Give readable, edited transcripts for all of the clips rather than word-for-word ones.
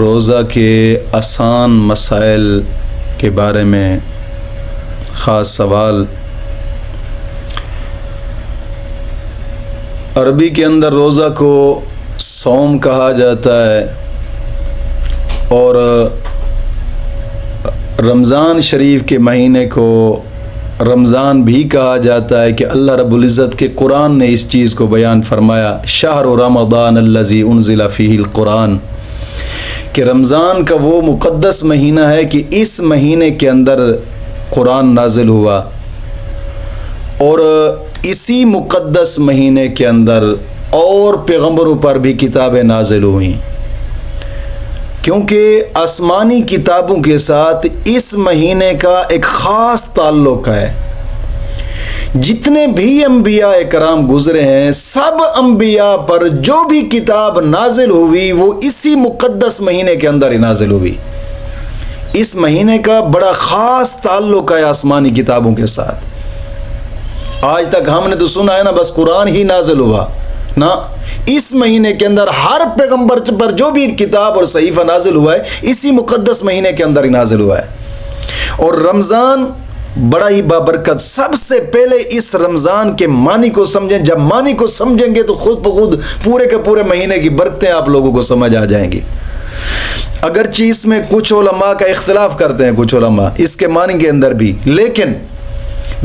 रोज़ा के आसान मसाइल के बारे में ख़ास सवाल। अरबी के अंदर रोज़ा को सौम कहा जाता है और रमज़ान शरीफ के महीने को रमज़ान भी कहा जाता है कि अल्लाह रब्बुल इज़्ज़त के कुरान ने इस चीज़ को बयान फरमाया, शहर रमज़ान अल्लज़ी उन्ज़िला फ़ीहिल कुरान, कि रमज़ान का वो मुक़द्दस महीना है कि इस महीने के अंदर कुरान नाजिल हुआ और इसी मुक़द्दस महीने के अंदर और पैगम्बरों पर भी किताबें नाजिल हुई, क्योंकि आसमानी किताबों के साथ इस महीने का एक ख़ास ताल्लुक़ है। जितने भी अम्बिया कराम गुज़रे हैं, सब अम्बिया पर जो भी किताब नाजिल हुई वो इसी मुक़द्दस महीने के अंदर ही नाजिल हुई। इस महीने का बड़ा ख़ास ताल्लुक़ है आसमानी किताबों के साथ। आज तक हमने तो सुना है ना, बस कुरान ही नाजिल हुआ ना, इस महीने के अंदर हर पैगंबर पर जो भी किताब और सहीफ़ा नाजिल हुआ है इसी मुक़द्दस महीने के अंदर ही नाजिल हुआ है। और रमज़ान बड़ा ही बाबरकत। सबसे पहले इस रमज़ान के मानी को समझें। जब मानी को समझेंगे तो खुद ब खुद पूरे के पूरे महीने की बरकतें आप लोगों को समझ आ जाएंगी। अगरचे इसमें कुछ उलमा का इख्तिलाफ करते हैं, कुछ उलमा इसके मानी के अंदर भी, लेकिन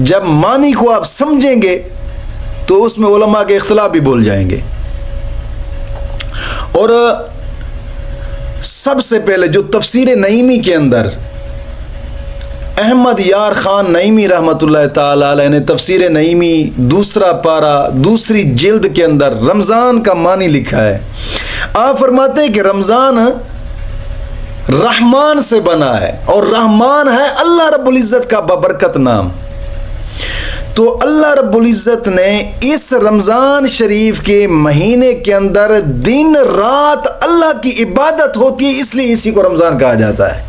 जब मानी को आप समझेंगे तो उसमें उलमा के इख्तिलाफ भी भूल जाएंगे। और सबसे पहले जो तफसीर नईमी के अंदर अहमद यार ख़ान नईमी रहमतुल्लाह ताला अलैह ने तफसीर नईमी दूसरा पारा दूसरी जिल्द के अंदर रमज़ान का मानी लिखा है। आप फरमाते हैं कि रमज़ान रहमान से बना है और रहमान है अल्लाह रब्बुल इज़्ज़त का बाबरकत नाम। तो अल्लाह रब्बुल इज़्ज़त ने इस रमज़ान शरीफ के महीने के अंदर दिन रात अल्लाह की इबादत होती है, इसलिए इसी को रमज़ान कहा जाता है।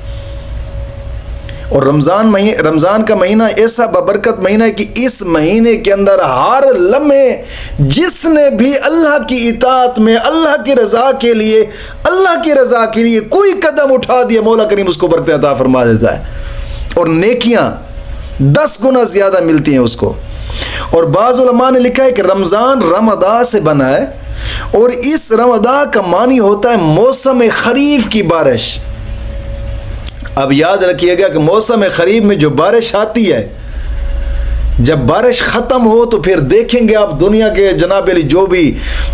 और रमज़ान का महीना ऐसा बाबरकत महीना है कि इस महीने के अंदर हर लम्हे जिसने भी अल्लाह की इताअत में अल्लाह की रज़ा के लिए कोई कदम उठा दिया, मौला करीम उसको बरकत अता फरमा देता है और नेकियां 10 गुना ज़्यादा मिलती हैं उसको। और बाज़ उलमा ने लिखा है कि रमज़ान रमदा से बना है और इस रमदा का मानी होता है मौसम खरीफ की बारिश। अब याद रखिएगा कि मौसम खरीफ में जो बारिश आती है, जब बारिश ख़त्म हो तो फिर देखेंगे आप दुनिया के जनाब अली जो भी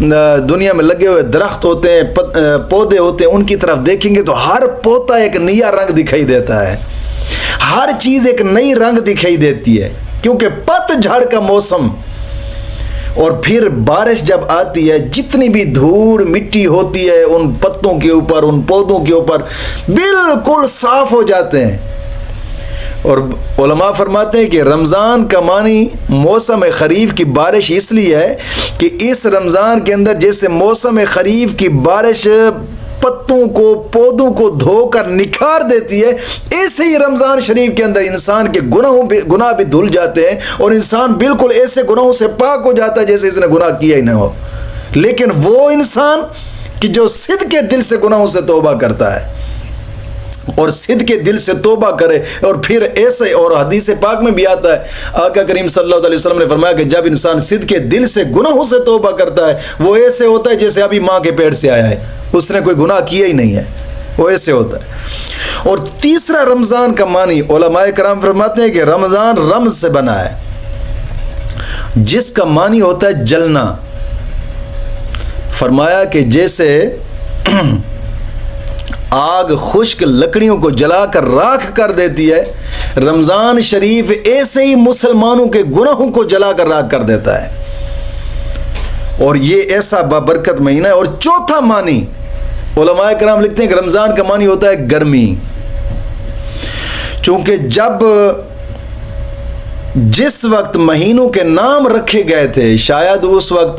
दुनिया में लगे हुए दरख्त होते हैं, पौधे होते हैं, उनकी तरफ देखेंगे तो हर पौधा एक नया रंग दिखाई देता है, हर चीज़ एक नई रंग दिखाई देती है, क्योंकि पतझड़ का मौसम। और फिर बारिश जब आती है, जितनी भी धूल मिट्टी होती है उन पत्तों के ऊपर, उन पौधों के ऊपर बिल्कुल साफ हो जाते हैं। और उलमा फरमाते हैं कि रमज़ान का मानी मौसम खरीफ की बारिश इसलिए है कि इस रमज़ान के अंदर जैसे मौसम खरीफ की बारिश पत्तों को, पौधों को धोकर निखार देती है, ऐसे ही रमज़ान शरीफ के अंदर इंसान के गुनाह भी धुल जाते हैं और इंसान बिल्कुल ऐसे गुनाहों से पाक हो जाता है जैसे इसने गुनाह किया ही ना हो। लेकिन वो इंसान कि जो सिद्क़ के दिल से गुनाहों से तौबा करता है और सिद्क़ के दिल से तौबा करे, और फिर ऐसे, और हदीस पाक में भी आता है, आका करीम सल्लल्लाहु अलैहि वसल्लम ने फरमाया कि जब इंसान सिद्क़ के दिल से गुनाहों से तौबा करता है, वो ऐसे होता है जैसे अभी माँ के पेट से आया है, उसने कोई गुनाह किया ही नहीं है, वो ऐसे होता है। और तीसरा रमज़ान का मानी उलमाए कराम फरमाते हैं कि रमज़ान रम्ज़ से बना है, जिसका मानी होता है जलना। फरमाया कि जैसे आग खुश्क लकड़ियों को जलाकर राख कर देती है, रमज़ान शरीफ ऐसे ही मुसलमानों के गुनाहों को जलाकर राख कर देता है। और ये ऐसा बाबरकत महीना है। और चौथा मानी उलमाए कराम लिखते हैं कि रमज़ान का मानी होता है गर्मी, क्योंकि जिस वक्त महीनों के नाम रखे गए थे शायद उस वक्त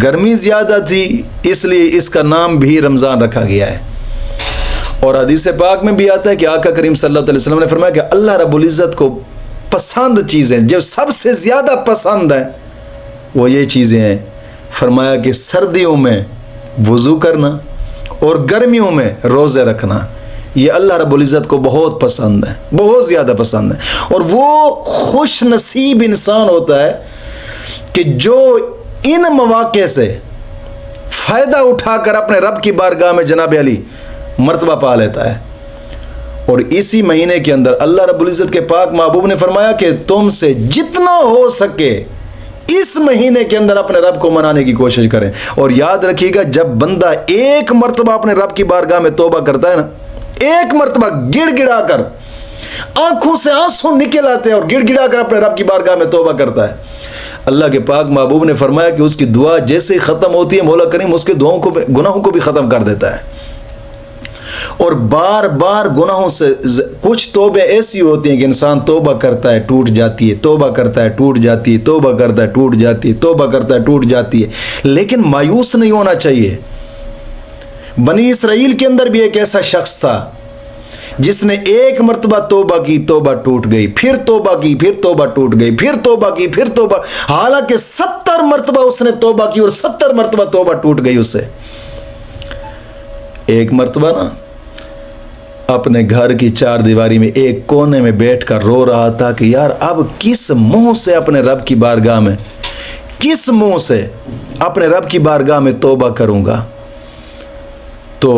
गर्मी ज़्यादा थी, इसलिए इसका नाम भी रमज़ान रखा गया है। और हदीस पाक में भी आता है कि आका करीम सल्लल्लाहु अलैहि वसल्लम ने फरमाया कि अल्लाह रब्बुल इज़्ज़त को पसंद चीज़ें जो सबसे ज़्यादा पसंद है वो ये चीज़ें हैं। फरमाया कि सर्दियों में वज़ू करना और गर्मियों में रोज़े रखना, ये अल्लाह रब्बुल इज़्ज़त को बहुत पसंद है, बहुत ज़्यादा पसंद है। और वो खुश नसीब इंसान होता है कि जो इन मौक़े से फ़ायदा उठाकर अपने रब की बारगाह में जनाब अली मर्तबा पा लेता है। और इसी महीने के अंदर अल्लाह रब्बुल इज़्ज़त के पाक महबूब ने फरमाया कि तुमसे जितना हो सके इस महीने के अंदर अपने रब को मनाने की कोशिश करें। और याद रखिएगा, जब बंदा एक मर्तबा अपने रब की बारगाह में तौबा करता है ना, एक मर्तबा गिड़गिड़ा कर आंखों से आंसू निकल आते हैं और गिड़गिड़ा कर अपने रब की बारगाह में तौबा करता है, अल्लाह के पाक महबूब ने फरमाया कि उसकी दुआ जैसे ही ख़त्म होती है, मौला करीम उसके दुआओं को, गुनाहों को भी ख़त्म कर देता है। और बार बार गुनाहों से, कुछ तौबे ऐसी होती हैं कि इंसान तौबा करता है टूट जाती है, तौबा करता है टूट जाती है, तौबा करता है टूट जाती है, तौबा करता है टूट जाती है। लेकिन मायूस नहीं होना चाहिए। बनी इसराइल के अंदर भी एक ऐसा शख्स था जिसने एक मर्तबा तौबा की, तौबा टूट गई, फिर तौबा की, फिर तौबा टूट गई, फिर तौबा की, फिर तौबा, हालांकि 70 मर्तबा उसने तौबा की और 70 मर्तबा तौबा टूट गई उससे। एक मर्तबा ना अपने घर की चार दीवारी में एक कोने में बैठकर रो रहा था कि यार अब किस मुंह से अपने रब की बारगाह में, किस मुंह से अपने रब की बारगाह में तौबा करूंगा। तो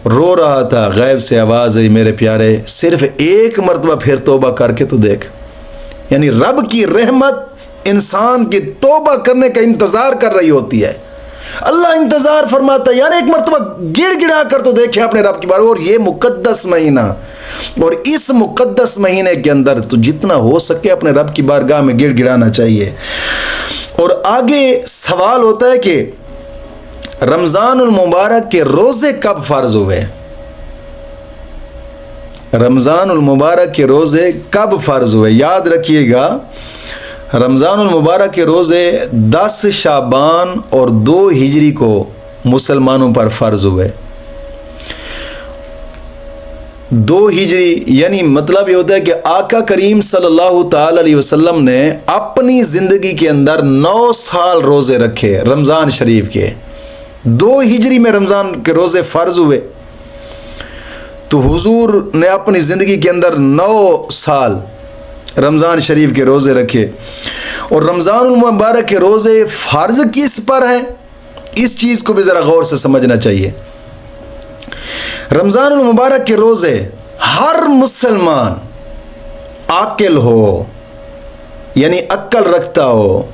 रो रहा था, गैब से आवाज़ आई, मेरे प्यारे सिर्फ एक मर्तबा फिर तौबा करके तो देख। यानी रब की रहमत इंसान की तौबा करने का इंतज़ार कर रही होती है। अल्लाह इंतज़ार फरमाता है, यार एक मर्तबा गिड़गिड़ा कर तो देखे अपने रब की बार। और ये मुक़द्दस महीना, और इस मुक़द्दस महीने के अंदर तो जितना हो सके अपने रब की बारगाह में गिड़गिड़ाना चाहिए। और आगे सवाल होता है कि रमज़ानुल मुबारक के रोज़े कब फ़र्ज़ हुए? रमज़ानुल मुबारक के रोज़े कब फ़र्ज़ हुए? याद रखिएगा, रमज़ानुल मुबारक के रोज़े 10 शाबान और 2 हिजरी को मुसलमानों पर फ़र्ज़ हुए। 2 हिजरी यानी मतलब ये होता है कि आका करीम सल्लल्लाहु ताला अलैहि वसल्लम ने अपनी ज़िंदगी के अंदर 9 साल रोज़े रखे रमज़ान शरीफ के। 2 हिजरी में रमज़ान के रोज़े फ़र्ज़ हुए, तो हुजूर ने अपनी ज़िंदगी के अंदर 9 साल रमज़ान शरीफ के रोज़े रखे। और रमज़ानुल मुबारक के रोज़े फ़र्ज़ किस पर हैं, इस चीज़ को भी ज़रा गौर से समझना चाहिए। रमज़ानुल मुबारक के रोज़े हर मुसलमान आकिल हो, यानी अक्ल रखता हो,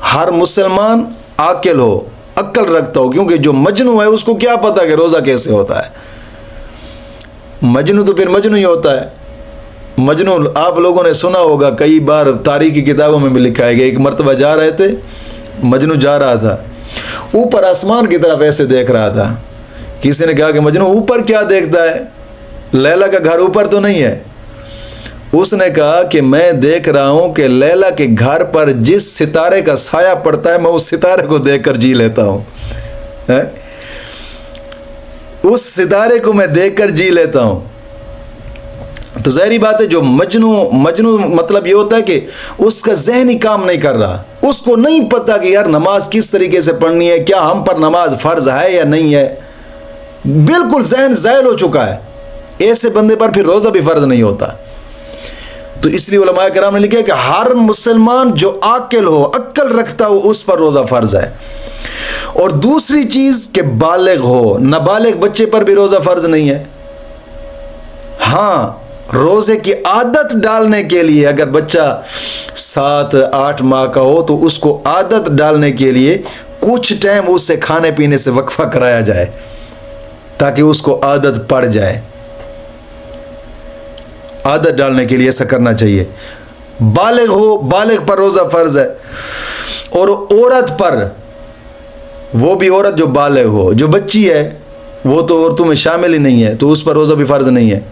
हर मुसलमान आकिल हो, अक्ल रखता हो। क्योंकि जो मजनू है उसको क्या पता कि रोज़ा कैसे होता है। मजनू तो फिर मजनू ही होता है। मजनू आप लोगों ने सुना होगा, कई बार तारीख़ की किताबों में भी लिखा है कि एक मर्तबा जा रहे थे, मजनू जा रहा था, ऊपर आसमान की तरफ ऐसे देख रहा था। किसी ने कहा कि मजनू ऊपर क्या देखता है, लैला का घर ऊपर तो नहीं है? उसने कहा कि मैं देख रहा हूँ कि लैला के घर पर जिस सितारे का साया पड़ता है मैं उस सितारे को देखकर जी लेता हूँ, उस सितारे को मैं देखकर जी लेता हूँ। तो ज़ाहिरी बात है, जो मजनू मतलब ये होता है कि उसका ज़हनी काम नहीं कर रहा, उसको नहीं पता कि यार नमाज किस तरीके से पढ़नी है, क्या हम पर नमाज फ़र्ज़ है या नहीं है, बिल्कुल ज़हन ज़ायल हो चुका है। ऐसे बंदे पर फिर रोज़ा भी फ़र्ज़ नहीं होता। तो इसलिए उलमाए किराम ने लिखा कि हर मुसलमान जो आकिल हो, अक्ल रखता हो, उस पर रोज़ा फ़र्ज़ है। और दूसरी चीज़ कि बालिग हो, नाबालिग बच्चे पर भी रोज़ा फ़र्ज़ नहीं है। हाँ, रोज़े की आदत डालने के लिए अगर बच्चा 7-8 माह का हो तो उसको आदत डालने के लिए कुछ टाइम उससे खाने पीने से वक्फा कराया जाए ताकि उसको आदत पड़ जाए। आदत डालने के लिए ऐसा करना चाहिए। बालिग हो, बालिग पर रोज़ा फ़र्ज़ है। और औरत पर, वो भी औरत जो बालिग हो, जो बच्ची है वो तो औरतों में शामिल ही नहीं है, तो उस पर रोज़ा भी फ़र्ज़ नहीं है।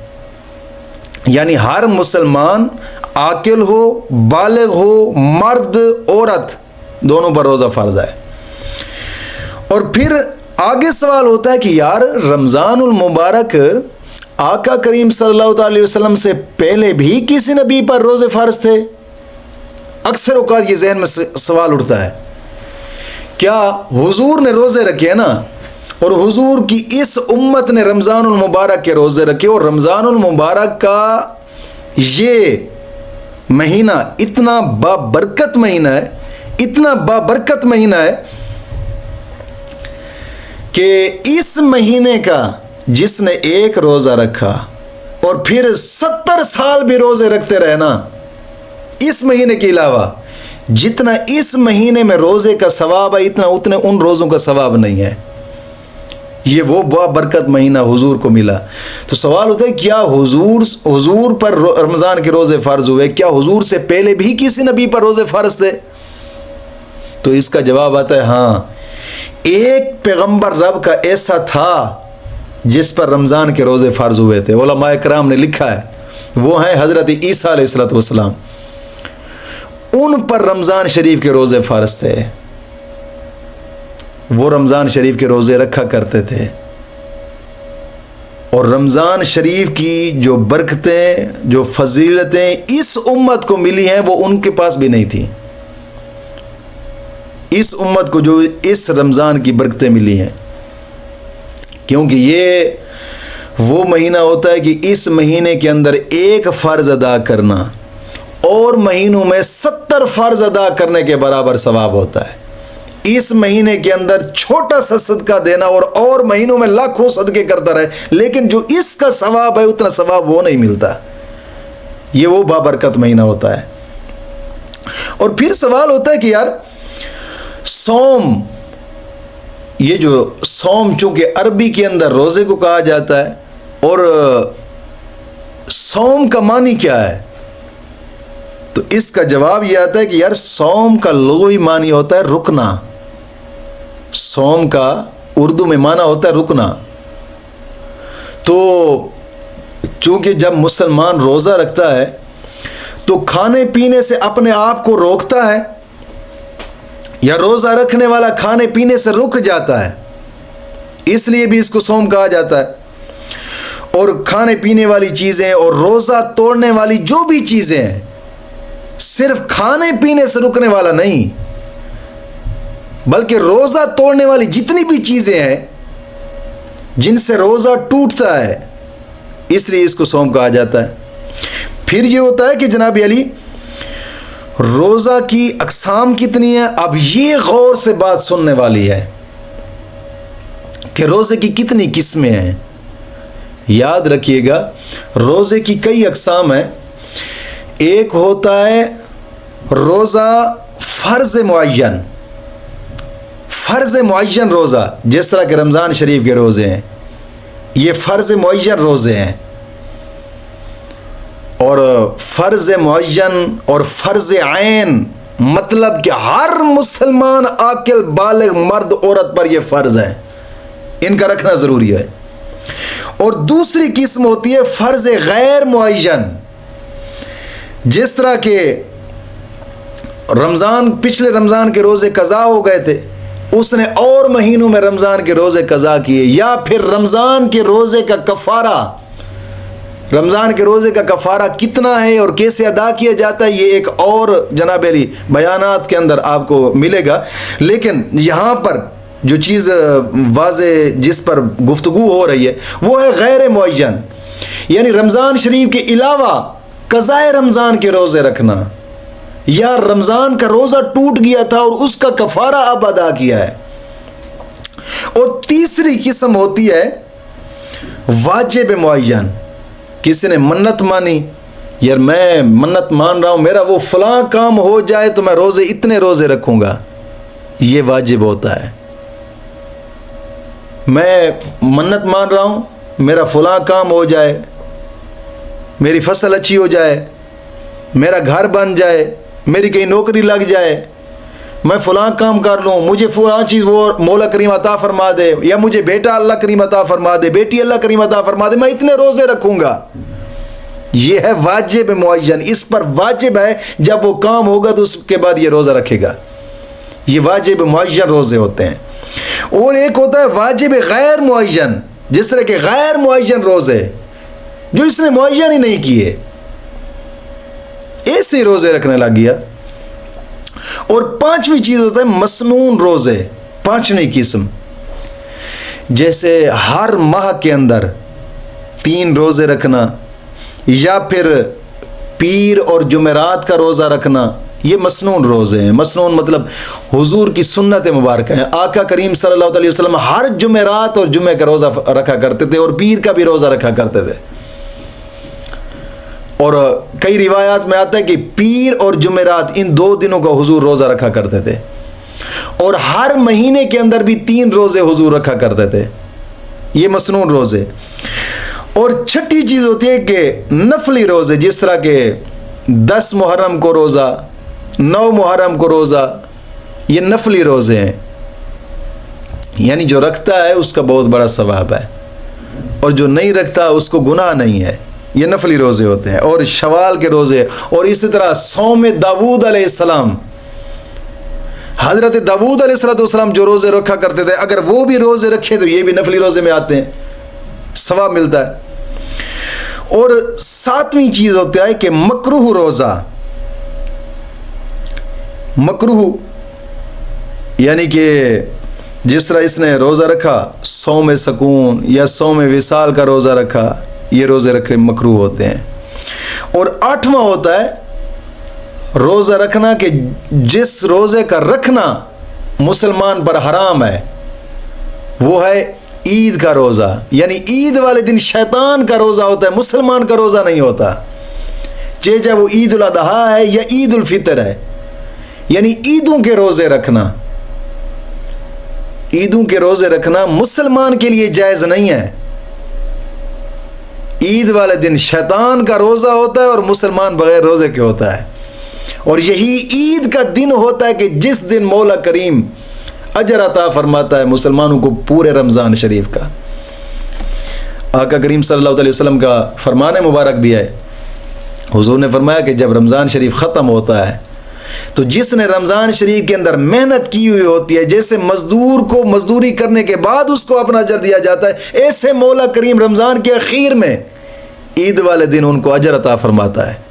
यानी हर मुसलमान आकिल हो, बालिग हो, मर्द औरत दोनों पर रोज़ा फ़र्ज़ है। और फिर आगे सवाल होता है कि यार रमज़ानुल मुबारक आका करीम सल्लल्लाहु अलैहि वसल्लम से पहले भी किसी नबी पर रोज़े फ़र्ज़ थे? अक्सर औक़ात ये ज़हन में सवाल उठता है, क्या हुजूर ने रोज़े रखे हैं ना, और हुजूर की इस उम्मत ने रमज़ानुल मुबारक के रोज़े रखे, और रमज़ानुल मुबारक का ये महीना इतना बाबरकत महीना है, इतना बाबरकत महीना है कि इस महीने का जिसने एक रोज़ा रखा और फिर 70 साल भी रोज़े रखते रहे ना, इस महीने के अलावा जितना इस महीने में रोज़े का सवाब है इतना उतने उन रोज़ों का सवाब नहीं है। ये वो बरकत महीना हुजूर को मिला। तो सवाल होता है क्या हुजूर पर रमज़ान के रोज़े फ़र्ज हुए? क्या हुजूर से पहले भी किसी नबी पर रोज़े फ़र्ज थे? तो इसका जवाब आता है हाँ, एक पैगंबर रब का ऐसा था जिस पर रमज़ान के रोज़े फ़र्ज हुए थे। उलमाए किराम ने लिखा है, वो हैं हज़रत ईसा अलैहिस्सलाम। उन पर रमज़ान शरीफ के रोज़े फ़र्ज थे, वो रमज़ान शरीफ के रोज़े रखा करते थे। और रमज़ान शरीफ की जो बरकतें, जो फजीलतें इस उम्मत को मिली हैं वो उनके पास भी नहीं थी। इस उम्मत को जो इस रमज़ान की बरकतें मिली हैं, क्योंकि ये वो महीना होता है कि इस महीने के अंदर एक फ़र्ज़ अदा करना और महीनों में 70 फ़र्ज़ अदा करने के बराबर सवाब होता है। इस महीने के अंदर छोटा सा सदका देना और महीनों में लाखों सदके करता रहे, लेकिन जो इसका सवाब है उतना सवाब वो नहीं मिलता। ये वो बाबरकत महीना होता है। और फिर सवाल होता है कि यार सौम, ये जो सौम चूंकि अरबी के अंदर रोज़े को कहा जाता है, और सौम का मानी क्या है? तो इसका जवाब यह आता है कि यार सौम का लुग़वी मानी होता है रुकना। सौम का उर्दू में माना होता है रुकना। तो चूंकि जब मुसलमान रोज़ा रखता है तो खाने पीने से अपने आप को रोकता है, या रोज़ा रखने वाला खाने पीने से रुक जाता है, इसलिए भी इसको सौम कहा जाता है। और खाने पीने वाली चीज़ें और रोज़ा तोड़ने वाली जो भी चीज़ें हैं, सिर्फ खाने पीने से रुकने वाला नहीं, बल्कि रोज़ा तोड़ने वाली जितनी भी चीज़ें हैं जिनसे रोज़ा टूटता है, इसलिए इसको सौम कहा जाता है। फिर ये होता है कि जनाब अली रोज़ा की अक़साम कितनी है? अब ये गौर से बात सुनने वाली है कि रोज़े की कितनी किस्में हैं। याद रखिएगा, रोज़े की कई अक़साम हैं। एक होता है रोज़ा फ़र्ज़ मुअय्यन, फ़र्ज़ मुअय्यन रोज़ा, जिस तरह के रमज़ान शरीफ के रोज़े हैं, ये फ़र्ज़ मुअय्यन रोज़े हैं। और फ़र्ज़ मुअय्यन और फ़र्ज़ ऐन मतलब कि हर मुसलमान आकिल बालिग मर्द औरत पर यह फ़र्ज़ है, इनका रखना ज़रूरी है। और दूसरी किस्म होती है फ़र्ज़ गैर मुअय्यन, जिस तरह के पिछले रमज़ान के रोज़े कज़ा हो गए थे, उसने और महीनों में रमज़ान के रोज़े कज़ा किए, या फिर रमज़ान के रोज़े का कफ़ारा, रमज़ान के रोज़े का कफ़ारा कितना है और कैसे अदा किया जाता है, ये एक और जनाब अली बयानात के अंदर आपको मिलेगा। लेकिन यहाँ पर जो चीज़ वाज़े जिस पर गुफ्तगू हो रही है वो है गैर मुअय्यन, यानी रमज़ान शरीफ के अलावा क़ज़ाए रमज़ान के रोज़े रखना, या रमज़ान का रोज़ा टूट गया था और उसका कफ़ारा अब अदा किया है। और तीसरी किस्म होती है वाजिब मुअय्यन, किसी ने मन्नत मानी, यार मैं मन्नत मान रहा हूँ मेरा वो फ़लाँ काम हो जाए तो मैं रोज़े इतने रोज़े रखूँगा, ये वाजिब होता है। मैं मन्नत मान रहा हूँ मेरा फ़लाँ काम हो जाए, मेरी फसल अच्छी हो जाए, मेरा घर बन जाए, मेरी कहीं नौकरी लग जाए, मैं फ़लाँ काम कर लूँ, मुझे फ़लाँ चीज़ वो मौला करीम अता फरमा दे, या मुझे बेटा अल्लाह करीम अता फरमा दे, बेटी अल्लाह करीम अता फरमा दे, मैं इतने रोज़े रखूँगा। ये है वाजिब मुअय्यन, इस पर वाजिब है जब वो काम होगा तो उसके बाद ये रोज़ा रखेगा। ये वाजिब मुअय्यन रोज़े होते हैं। और एक होता है वाजिब गैर मुअय्यन, जिस तरह के गैर मुअय्यन रोज़े जो इसने मुअय्यन ही नहीं किए, ऐसे ही रोज़े रखने लग गया। और पांचवी चीज़ होता है मसनून रोज़े, पांचवी किस्म, जैसे हर माह के अंदर 3 रोज़े रखना, या फिर पीर और जुमेरात का रोज़ा रखना, ये मसनून रोज़े हैं। मसनून मतलब हुजूर की सुन्नत मुबारक है। आका करीम सल्लल्लाहु अलैहि वसल्लम हर जुमेरात और जुमे का रोज़ा रखा करते थे, और पीर का भी रोज़ा रखा करते थे। और कई रिवायात में आता है कि पीर और जुमेरात इन 2 दिनों का हुजूर रोज़ा रखा करते थे, और हर महीने के अंदर भी 3 रोज़े हुजूर रखा करते थे। ये मसनून रोज़े। और छठी चीज़ होती है कि नफली रोज़े, जिस तरह के 10 मुहर्रम को रोज़ा, 9 मुहर्रम को रोज़ा, ये नफली रोज़े हैं। यानी जो रखता है उसका बहुत बड़ा सवाब है, और जो नहीं रखता उसको गुनाह नहीं है। ये नफली रोज़े होते हैं। और शवाल के रोज़े, और इसी तरह सौम दाऊद अलैहिस्सलाम, हज़रत दाऊद अलैहिस्सलाम जो रोज़े रखा करते थे, अगर वो भी रोज़े रखे तो ये भी नफली रोज़े में आते हैं, सवाब मिलता है। और 7वीं चीज़ होती है कि मकरूह रोज़ा। मकरूह यानी कि जिस तरह इसने रोज़ा रखा, सौम सुकून या सौम विसाल का रोज़ा रखा, ये रोज़े रखे मकरूह होते हैं। और 8वां होता है रोज़ा रखना कि जिस रोज़े का रखना मुसलमान पर हराम है, वो है ईद का रोज़ा। यानी ईद वाले दिन शैतान का रोज़ा होता है, मुसलमान का रोज़ा नहीं होता। चाहे वो ईद उल अदहा है या ईद उल फितर है। यानी ईदों के रोज़े रखना, ईदों के रोज़े रखना मुसलमान के लिए जायज़ नहीं है। ईद वाले दिन शैतान का रोज़ा होता है और मुसलमान बगैर रोज़े के होता है। और यही ईद का दिन होता है कि जिस दिन मौला करीम अजर अता फरमाता है मुसलमानों को पूरे रमज़ान शरीफ का। आका करीम सल्लल्लाहु अलैहि वसल्लम का फरमान मुबारक भी है। हुजूर ने फरमाया कि जब रमज़ान शरीफ ख़त्म होता है तो जिसने रमज़ान शरीफ के अंदर मेहनत की हुई होती है, जैसे मजदूर को मजदूरी करने के बाद उसको अपना अजर दिया जाता है, ऐसे मौला करीम रमज़ान के आखिर में ईद वाले दिन उनको अजर अता फरमाता है।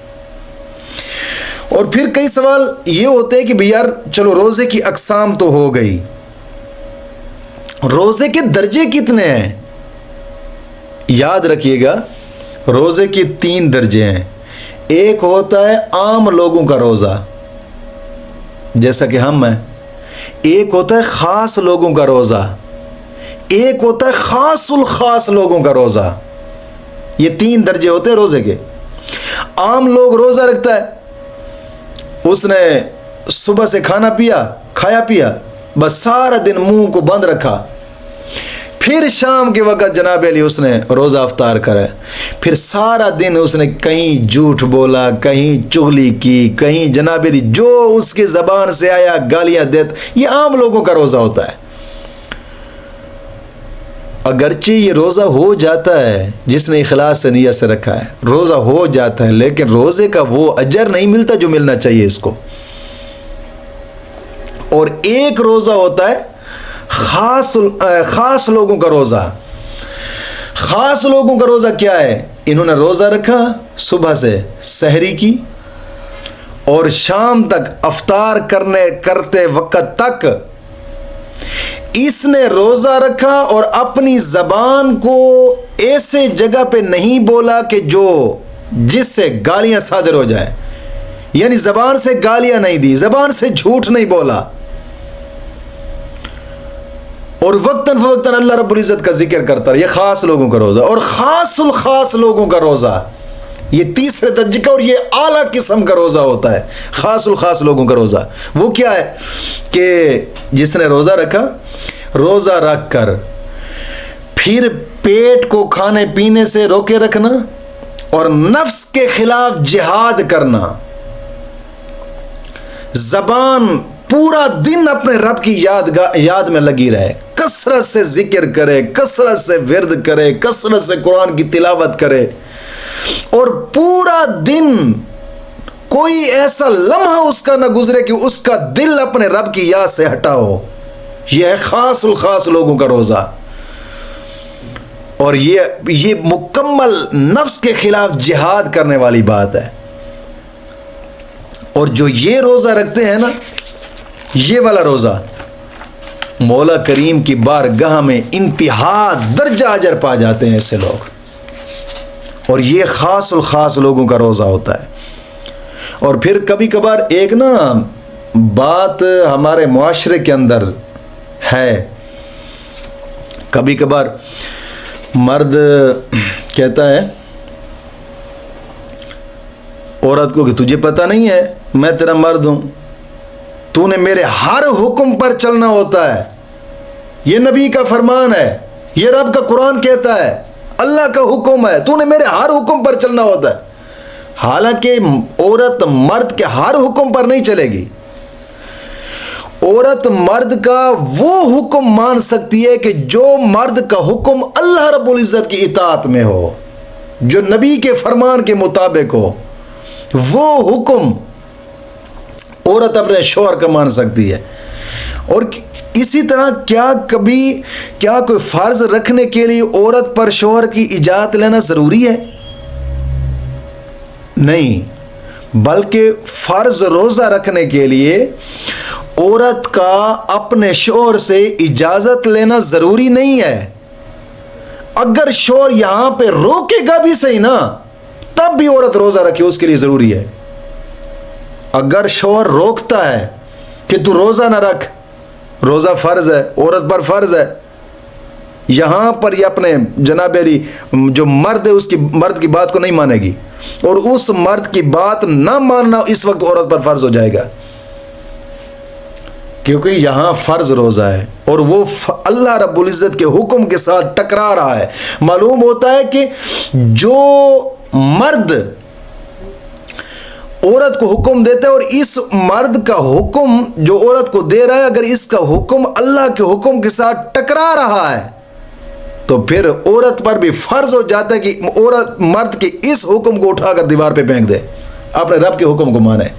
और फिर कई सवाल ये होते हैं कि भैया चलो रोज़े की अक़साम तो हो गई, रोज़े के दर्जे कितने हैं? याद रखिएगा, रोज़े के 3 दर्जे हैं। एक होता है आम लोगों का रोज़ा, जैसा कि हम हैं। एक होता है ख़ास लोगों का रोज़ा, एक होता है ख़ासुल ख़ास लोगों का रोज़ा। ये 3 दर्जे होते हैं रोज़े के। आम लोग रोज़ा रखता है, उसने सुबह से खाया पिया, बस सारा दिन मुंह को बंद रखा, फिर शाम के वक़्त जनाब अली उसने रोज़ा अफ्तार करा, फिर सारा दिन उसने कहीं झूठ बोला, कहीं चुगली की, कहीं जनाब अली जो उसके ज़बान से आया गालियाँ देता। ये आम लोगों का रोज़ा होता है। अगरचे ये रोज़ा हो जाता है, जिसने इखलास से नियत से रखा है, रोज़ा हो जाता है, लेकिन रोज़े का वो अजर नहीं मिलता जो मिलना चाहिए इसको। और एक रोज़ा होता है ख़ास लोगों का रोज़ा। ख़ास लोगों का रोज़ा क्या है? इन्होंने रोज़ा रखा, सुबह से सहरी की और शाम तक अफ्तार करते वक़्त तक इसने रोज़ा रखा और अपनी ज़बान को ऐसे जगह पे नहीं बोला कि जिससे गालियाँ सादर हो जाए। यानी ज़बान से गालियाँ नहीं दी, ज़बान से झूठ नहीं बोला, और वक्तन फवक्तन अल्लाह रब्बुल इज़्ज़त का जिक्र करता रहा। ये ख़ास लोगों का रोज़ा। और ख़ासुल ख़ास लोगों का रोज़ा, ये तीसरे दर्जे का और ये आला किस्म का रोज़ा होता है। ख़ासुल ख़ास लोगों का रोज़ा वो क्या है कि जिसने रोज़ा रखा, रोज़ा रख कर फिर पेट को खाने पीने से रोके रखना और नफ्स के खिलाफ जिहाद करना, ज़बान पूरा दिन अपने रब की याद में लगी रहे, कसरत से जिक्र करे, कसरत से विर्द करे, कसरत से कुरान की तिलावत करे, और पूरा दिन कोई ऐसा लम्हा उसका न गुजरे कि उसका दिल अपने रब की याद से हटा हो। यह है ख़ासुल ख़ास लोगों का रोज़ा। और ये मुकम्मल नफ्स के खिलाफ जिहाद करने वाली बात है। और जो ये रोज़ा रखते हैं ना, ये वाला रोज़ा, मौला करीम की बारगाह में इंतहा दर्जा अजर पा जाते हैं ऐसे लोग। और ये ख़ास और ख़ास लोगों का रोज़ा होता है। और फिर कभी कभार एक ना बात हमारे मुआशरे के अंदर है, कभी कभार मर्द कहता है औरत को कि तुझे पता नहीं है मैं तेरा मर्द हूं, तूने मेरे हर हुक्म पर चलना होता है, ये नबी का फरमान है, ये रब का कुरान कहता है, अल्लाह का हुक्म है, तूने मेरे हर हुक्म पर चलना होता है। हालांकि औरत मर्द के हर हुक्म पर नहीं चलेगी, औरत मर्द का वो हुक्म मान सकती है कि जो मर्द का हुक्म अल्लाह रब्बुल इज़्ज़त की इताअत में हो, जो नबी के फरमान के मुताबिक हो, वो हुक्म औरत अपने शौहर का मान सकती है। और इसी तरह क्या कोई फ़र्ज रखने के लिए औरत पर शौहर की इजाज़त लेना ज़रूरी है? नहीं, बल्कि फ़र्ज रोज़ा रखने के लिए औरत का अपने शौहर से इजाज़त लेना ज़रूरी नहीं है। अगर शौहर यहाँ पे रोकेगा भी सही ना, तब भी औरत रोज़ा रखे, उसके लिए ज़रूरी है। अगर शौहर रोकता है कि तू रोज़ा ना रख, रोज़ा फ़र्ज़ है, औरत पर फ़र्ज़ है, यहाँ पर ये अपने जनाब अली जो मर्द है उसकी मर्द की बात को नहीं मानेगी, और उस मर्द की बात ना मानना इस वक्त औरत पर फ़र्ज़ हो जाएगा, क्योंकि यहाँ फ़र्ज़ रोज़ा है और वो अल्लाह रब्बुल इज़्ज़त के हुक्म के साथ टकरा रहा है। मालूम होता है कि जो मर्द औरत को हुक्म देता है और इस मर्द का हुक्म जो औरत को दे रहा है, अगर इसका हुक्म अल्लाह के हुक्म के साथ टकरा रहा है तो फिर औरत पर भी फ़र्ज़ हो जाता है कि औरत मर्द के इस हुक्म को उठाकर दीवार पे फेंक दे, अपने रब के हुक्म को माने।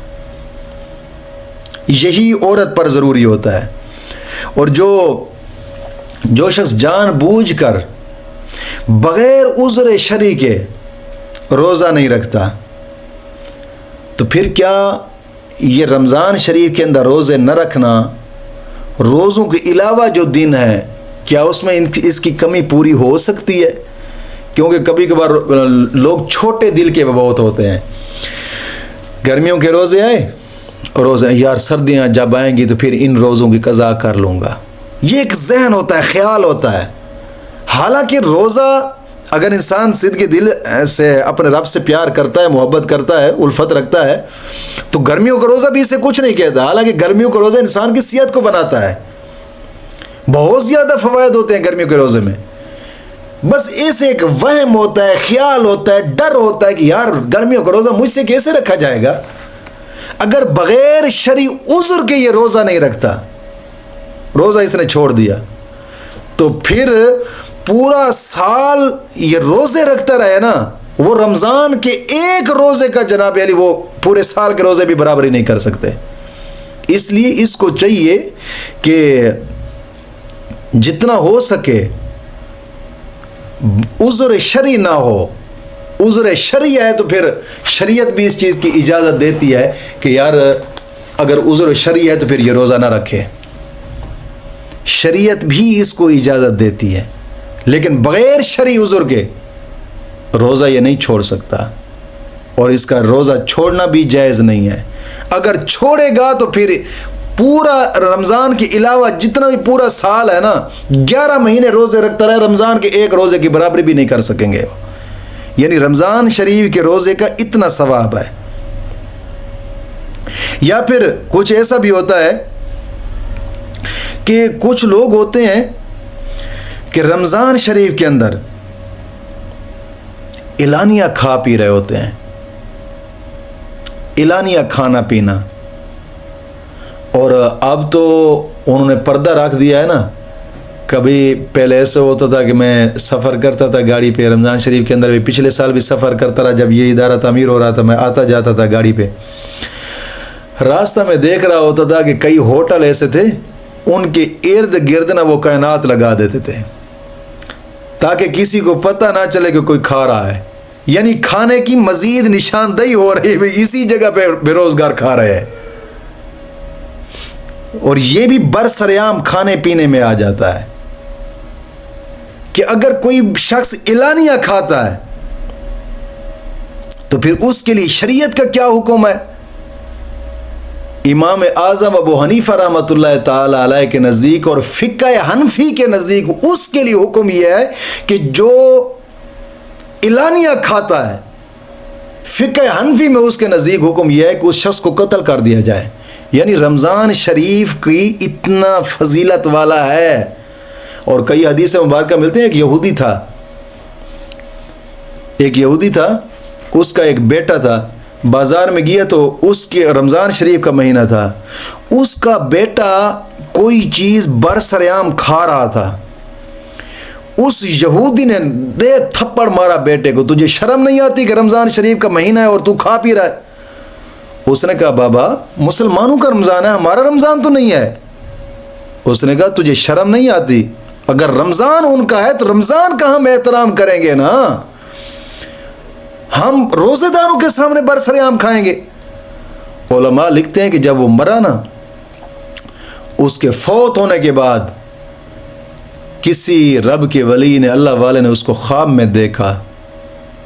यही औरत पर ज़रूरी होता है। और जो शख्स जानबूझकर बग़ैर उज़्र शरई के रोज़ा नहीं रखता, तो फिर क्या ये रमज़ान शरीफ के अंदर रोज़े न रखना, रोज़ों के अलावा जो दिन है, क्या उसमें इसकी कमी पूरी हो सकती है? क्योंकि कभी कभार लोग छोटे दिल के बहुत होते हैं। गर्मियों के रोज़े आए, रोज़े यार सर्दियाँ जब आएंगी तो फिर इन रोज़ों की कज़ा कर लूँगा, ये एक जहन होता है, ख्याल होता है। हालांकि रोज़ा अगर इंसान सिद्ध के दिल से अपने रब से प्यार करता है, मोहब्बत करता है, उल्फत रखता है, तो गर्मियों का रोज़ा भी इससे कुछ नहीं कहता। हालांकि गर्मियों का रोज़ा इंसान की सेहत को बनाता है, बहुत ज़्यादा फ़वायद होते हैं गर्मियों के रोज़े में। बस ऐसे एक वहम होता है, ख्याल होता है, डर होता है कि यार गर्मियों का रोज़ा मुझसे कैसे रखा जाएगा। अगर बग़ैर शरई उज़्र के ये रोज़ा नहीं रखता, रोज़ा इसने छोड़ दिया, तो फिर पूरा साल ये रोज़े रखता रहे ना, वो रमज़ान के एक रोज़े का जनाब अली वो पूरे साल के रोज़े भी बराबरी नहीं कर सकते। इसलिए इसको चाहिए कि जितना हो सके उज़्र शरई ना हो। उज़्र शरई है तो फिर शरीयत भी इस चीज़ की इजाज़त देती है कि यार अगर उज़्र शरई है तो फिर ये रोज़ा ना रखे, शरीयत भी इसको इजाज़त देती है। लेकिन बग़ैर शरई उज़्र के रोज़ा ये नहीं छोड़ सकता, और इसका रोज़ा छोड़ना भी जायज़ नहीं है। अगर छोड़ेगा तो फिर पूरा रमज़ान के अलावा जितना भी पूरा साल है ना, 11 महीने रोज़े रखता रहे, रमज़ान के एक रोज़े की बराबरी भी नहीं कर सकेंगे। यानी रमज़ान शरीफ के रोज़े का इतना सवाब है। या फिर कुछ ऐसा भी होता है कि कुछ लोग होते हैं कि रमज़ान शरीफ के अंदर एलानिया खा पी रहे होते हैं, एलानिया खाना पीना। और अब तो उन्होंने पर्दा रख दिया है ना। कभी पहले ऐसा होता था कि मैं सफ़र करता था गाड़ी पे, रमज़ान शरीफ के अंदर भी, पिछले साल भी सफ़र करता रहा जब ये इदारा तामीर हो रहा था, मैं आता जाता था गाड़ी पे। रास्ता में देख रहा होता था कि कई होटल ऐसे थे, उनके इर्द गिर्द ना वो कायनात लगा देते थे ताकि किसी को पता ना चले कि कोई खा रहा है। यानी खाने की मज़ीद निशानदेही हो रही है, इसी जगह पे बेरोज़गार खा रहे हैं। और ये भी बरसरेआम खाने पीने में आ जाता है कि अगर कोई शख्स इलानिया खाता है तो फिर उसके लिए शरीयत का क्या हुक्म है। इमाम आज़म अबू हनीफा रहमतुल्लाह ताला अलैह के नज़दीक और फ़िक़्ह हनफ़ी के नज़दीक उसके लिए हुक्म यह है कि जो इलानिया खाता है, फ़िक़्ह हनफ़ी में उसके नज़दीक हुक्म यह है कि उस शख्स को कत्ल कर दिया जाए। यानी रमज़ान शरीफ की इतना फजीलत वाला है। और कई हदीस मुबारक मिलते हैं। एक यहूदी था, उसका एक बेटा था, बाज़ार में गया तो उसके रमज़ान शरीफ का महीना था, उसका बेटा कोई चीज़ बरसरेआम खा रहा था। उस यहूदी ने दे थप्पड़ मारा बेटे को, तुझे शर्म नहीं आती कि रमज़ान शरीफ का महीना है और तू खा पी रहा है। उसने कहा बाबा मुसलमानों का रमज़ान है, हमारा रमज़ान तो नहीं है। उसने कहा तुझे शर्म नहीं आती, अगर रमज़ान उनका है तो रमज़ान का हम एहतराम करेंगे ना, हम रोज़ेदारों के सामने बरसरेआम खाएंगे। उलमा लिखते हैं कि जब वो मरा ना, उसके फौत होने के बाद किसी रब के वली ने, अल्लाह वाले ने उसको ख्वाब में देखा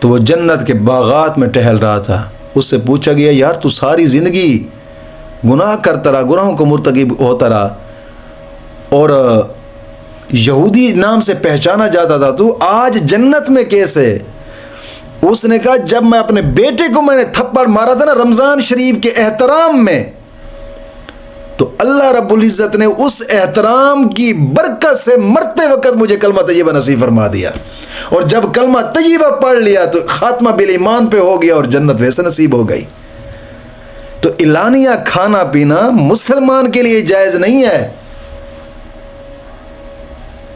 तो वो जन्नत के बागात में टहल रहा था। उससे पूछा गया यार तू सारी ज़िंदगी गुनाह करता रहा, गुनाहों को मुर्तकिब होता रहा और यहूदी नाम से पहचाना जाता था, तू आज जन्नत में कैसे? उसने कहा जब मैं अपने बेटे को मैंने थप्पड़ मारा था ना रमज़ान शरीफ के एहतराम में, तो अल्लाह रब्बुल इज़्ज़त ने उस एहतराम की बरकत से मरते वक्त मुझे कलमा तय्यबा नसीब फरमा दिया, और जब कलमा तय्यबा पढ़ लिया तो खात्मा बिल ईमान पे हो गया और जन्नत वैसे नसीब हो गई। तो इलानिया खाना पीना मुसलमान के लिए जायज़ नहीं है।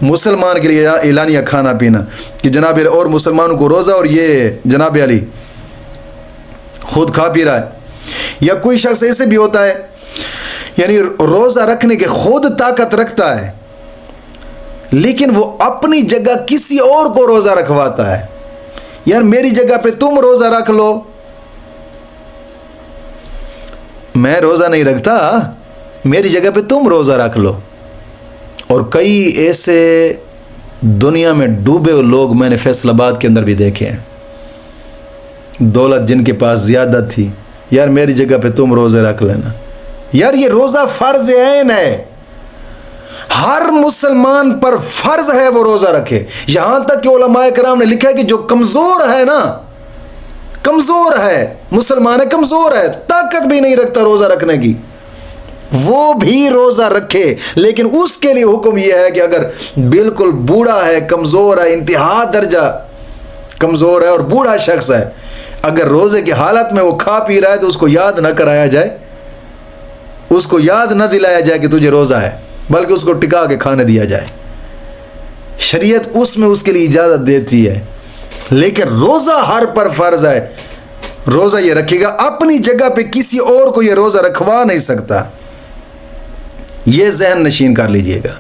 मुसलमान के लिए इलानिया खाना पीना कि जनाब और मुसलमानों को रोज़ा और ये जनाब अली खुद खा पी रहा है। या कोई शख्स ऐसे भी होता है यानी रोज़ा रखने के खुद ताकत रखता है लेकिन वो अपनी जगह किसी और को रोज़ा रखवाता है। यार मेरी जगह पे तुम रोज़ा रख लो, मैं रोज़ा नहीं रखता, मेरी जगह पे तुम रोज़ा रख लो। और कई ऐसे दुनिया में डूबे हुए लोग मैंने फैसलाबाद के अंदर भी देखे हैं, दौलत जिनके पास ज़्यादा थी, यार मेरी जगह पे तुम रोज़े रख लेना। यार ये रोज़ा फ़र्ज़ ऐन है, हर मुसलमान पर फ़र्ज़ है वो रोज़ा रखे। यहाँ तक कि उलमाए कराम ने लिखा है कि जो कमज़ोर है ना, कमज़ोर है, मुसलमान है, कमज़ोर है, ताकत भी नहीं रखता रोज़ा रखने की, वो भी रोज़ा रखे। लेकिन उसके लिए हुक्म यह है कि अगर बिल्कुल बूढ़ा है, कमज़ोर है, इंतहा दर्जा कमज़ोर है और बूढ़ा शख्स है, अगर रोज़े की हालत में वो खा पी रहा है तो उसको याद ना कराया जाए, उसको याद ना दिलाया जाए कि तुझे रोज़ा है, बल्कि उसको टिका के खाने दिया जाए। शरीयत उसमें उसके लिए इजाज़त देती है। लेकिन रोज़ा हर पर फ़र्ज़ है, रोज़ा ये रखेगा, अपनी जगह पे किसी और को ये रोज़ा रखवा नहीं सकता। ये ज़हन नशीन कर लीजिएगा।